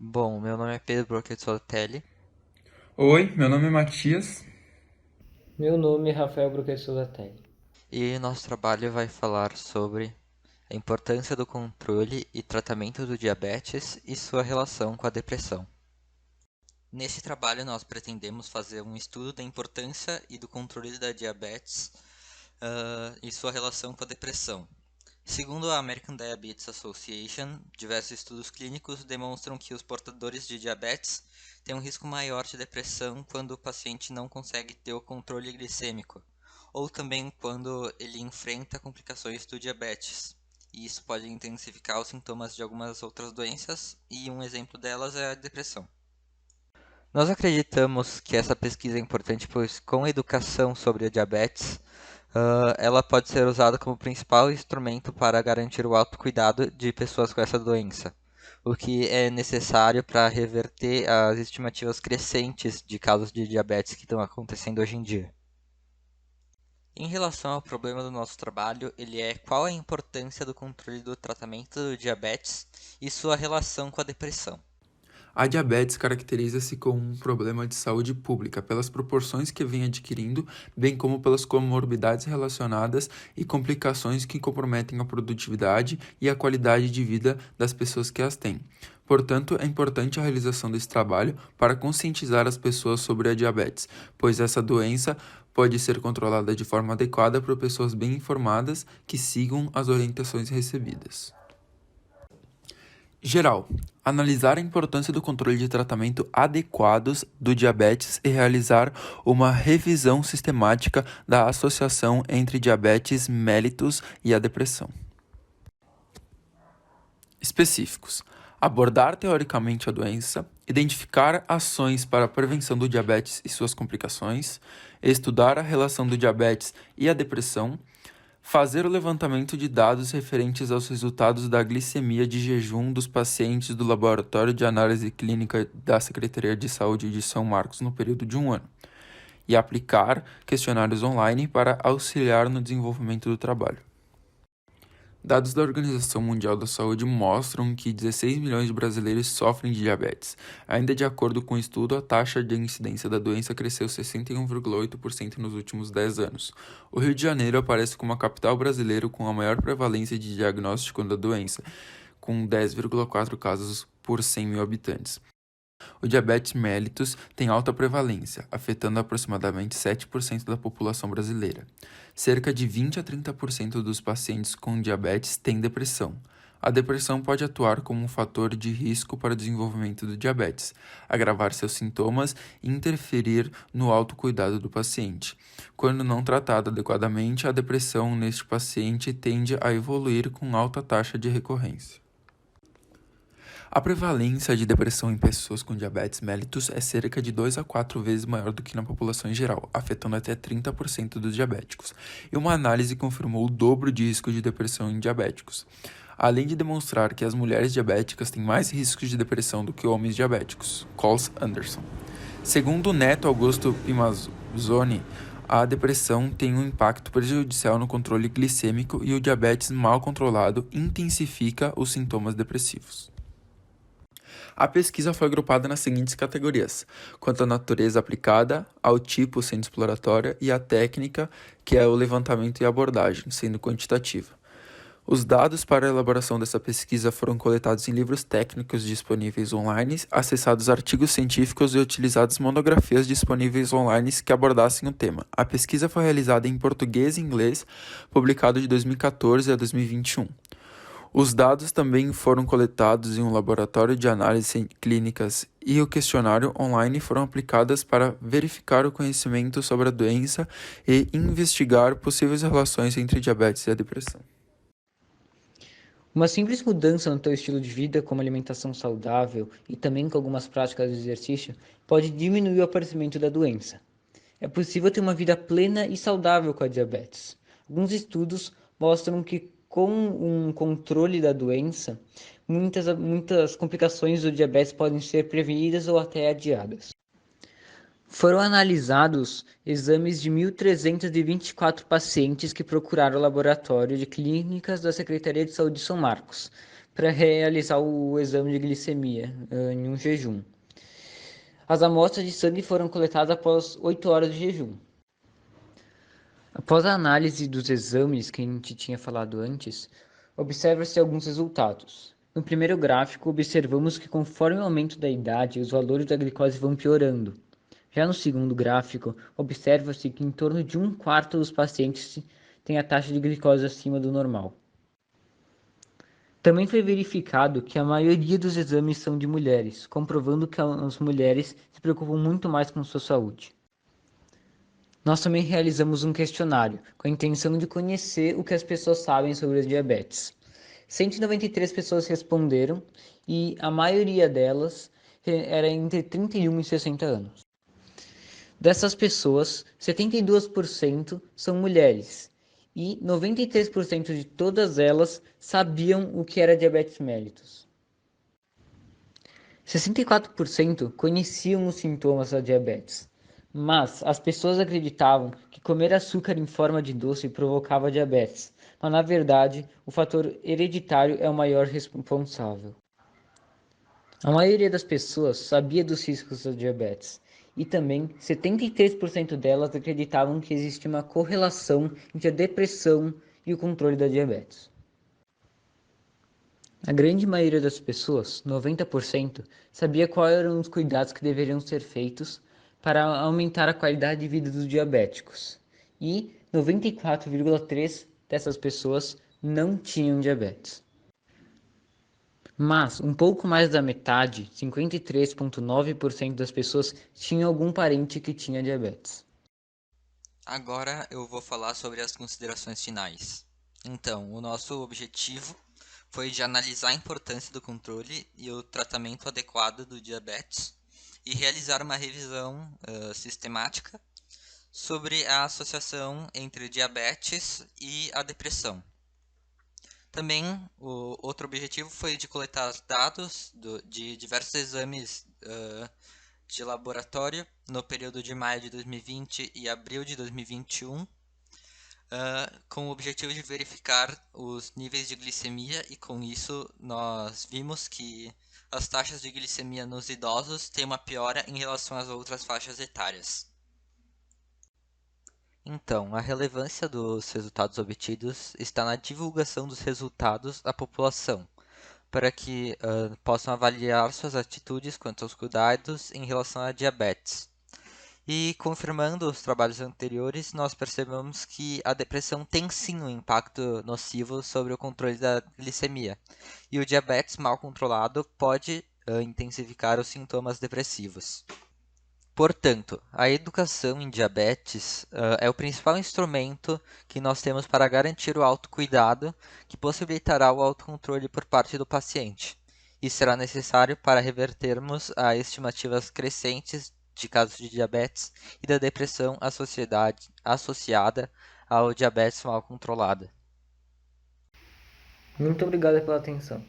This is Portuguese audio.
Bom, meu nome é Pedro Broquet Soteli Oi, meu nome é Matias. Meu nome é Rafael Bruquet Souza Telli. e nosso trabalho vai falar sobre a importância do controle e tratamento do diabetes e sua relação com a depressão. Nesse trabalho, nós pretendemos fazer um estudo da importância e do controle da diabetes e sua relação com a depressão. Segundo a American Diabetes Association, diversos estudos clínicos demonstram que os portadores de diabetes têm um risco maior de depressão quando o paciente não consegue ter o controle glicêmico, ou também quando ele enfrenta complicações do diabetes. E isso pode intensificar os sintomas de algumas outras doenças, e um exemplo delas é a depressão. Nós acreditamos que essa pesquisa é importante, pois com a educação sobre a diabetes, ela pode ser usada como principal instrumento para garantir o autocuidado de pessoas com essa doença, o que é necessário para reverter as estimativas crescentes de casos de diabetes que estão acontecendo hoje em dia. Em relação ao problema do nosso trabalho, ele é qual a importância do controle do tratamento do diabetes e sua relação com a depressão. A diabetes caracteriza-se como um problema de saúde pública pelas proporções que vem adquirindo, bem como pelas comorbidades relacionadas e complicações que comprometem a produtividade e a qualidade de vida das pessoas que as têm. Portanto, é importante a realização desse trabalho para conscientizar as pessoas sobre a diabetes, pois essa doença pode ser controlada de forma adequada por pessoas bem informadas que sigam as orientações recebidas. Geral. Analisar a importância do controle de tratamento adequados do diabetes e realizar uma revisão sistemática da associação entre diabetes mellitus e a depressão. Específicos. Abordar teoricamente a doença, identificar ações para a prevenção do diabetes e suas complicações, estudar a relação do diabetes e a depressão, fazer o levantamento de dados referentes aos resultados da glicemia de jejum dos pacientes do Laboratório de Análise Clínica da Secretaria de Saúde de São Marcos no período de um ano, e aplicar questionários online para auxiliar no desenvolvimento do trabalho. Dados da Organização Mundial da Saúde mostram que 16 milhões de brasileiros sofrem de diabetes. Ainda de acordo com o estudo, a taxa de incidência da doença cresceu 61,8% nos últimos 10 anos. O Rio de Janeiro aparece como a capital brasileira com a maior prevalência de diagnóstico da doença, com 10,4 casos por 100 mil habitantes. O diabetes mellitus tem alta prevalência, afetando aproximadamente 7% da população brasileira. Cerca de 20 a 30% dos pacientes com diabetes têm depressão. A depressão pode atuar como um fator de risco para o desenvolvimento do diabetes, agravar seus sintomas e interferir no autocuidado do paciente. Quando não tratada adequadamente, a depressão neste paciente tende a evoluir com alta taxa de recorrência. A prevalência de depressão em pessoas com diabetes mellitus é cerca de 2 a 4 vezes maior do que na população em geral, afetando até 30% dos diabéticos, e uma análise confirmou o dobro de risco de depressão em diabéticos, além de demonstrar que as mulheres diabéticas têm mais riscos de depressão do que homens diabéticos. Coles Anderson. Segundo Neto Augusto Pimazzoni, a depressão tem um impacto prejudicial no controle glicêmico e o diabetes mal controlado intensifica os sintomas depressivos. A pesquisa foi agrupada nas seguintes categorias: quanto à natureza aplicada, ao tipo sendo exploratória e à técnica, que é o levantamento e abordagem, sendo quantitativa. Os dados para a elaboração dessa pesquisa foram coletados em livros técnicos disponíveis online, acessados artigos científicos e utilizadas monografias disponíveis online que abordassem o tema. A pesquisa foi realizada em português e inglês, publicado de 2014 a 2021. Os dados também foram coletados em um laboratório de análise clínicas e o questionário online foram aplicados para verificar o conhecimento sobre a doença e investigar possíveis relações entre diabetes e a depressão. Uma simples mudança no teu estilo de vida, como alimentação saudável e também com algumas práticas de exercício, pode diminuir o aparecimento da doença. É possível ter uma vida plena e saudável com a diabetes. Alguns estudos mostram que com um controle da doença, muitas complicações do diabetes podem ser prevenidas ou até adiadas. Foram analisados exames de 1.324 pacientes que procuraram o laboratório de clínicas da Secretaria de Saúde de São Marcos, para realizar o exame de glicemia em um jejum. As amostras de sangue foram coletadas após 8 horas de jejum. Após a análise dos exames que a gente tinha falado antes, observa-se alguns resultados. No primeiro gráfico, observamos que conforme o aumento da idade, os valores da glicose vão piorando. Já no segundo gráfico, observa-se que em torno de 1/4 dos pacientes tem a taxa de glicose acima do normal. Também foi verificado que a maioria dos exames são de mulheres, comprovando que as mulheres se preocupam muito mais com sua saúde. Nós também realizamos um questionário com a intenção de conhecer o que as pessoas sabem sobre a diabetes. 193 pessoas responderam e a maioria delas era entre 31 e 60 anos. Dessas pessoas, 72% são mulheres e 93% de todas elas sabiam o que era diabetes mellitus. 64% conheciam os sintomas da diabetes, mas as pessoas acreditavam que comer açúcar em forma de doce provocava diabetes, mas na verdade o fator hereditário é o maior responsável. A maioria das pessoas sabia dos riscos da diabetes e também 73% delas acreditavam que existia uma correlação entre a depressão e o controle da diabetes. A grande maioria das pessoas, 90%, sabia quais eram os cuidados que deveriam ser feitos para aumentar a qualidade de vida dos diabéticos. E 94,3% dessas pessoas não tinham diabetes. Mas um pouco mais da metade, 53,9% das pessoas, tinham algum parente que tinha diabetes. Agora eu vou falar sobre as considerações finais. Então, o nosso objetivo foi de analisar a importância do controle e o tratamento adequado do diabetes e realizar uma revisão sistemática sobre a associação entre diabetes e a depressão. Também o outro objetivo foi de coletar dados de diversos exames de laboratório no período de maio de 2020 e abril de 2021, com o objetivo de verificar os níveis de glicemia, e com isso nós vimos que as taxas de glicemia nos idosos têm uma piora em relação às outras faixas etárias. Então, a relevância dos resultados obtidos está na divulgação dos resultados à população, para que possam avaliar suas atitudes quanto aos cuidados em relação à diabetes. E confirmando os trabalhos anteriores, nós percebemos que a depressão tem sim um impacto nocivo sobre o controle da glicemia, e o diabetes mal controlado pode intensificar os sintomas depressivos. Portanto, a educação em diabetes é o principal instrumento que nós temos para garantir o autocuidado, que possibilitará o autocontrole por parte do paciente. Isso será necessário para revertermos as estimativas crescentes de casos de diabetes e da depressão associada ao diabetes mal controlado. Muito obrigado pela atenção.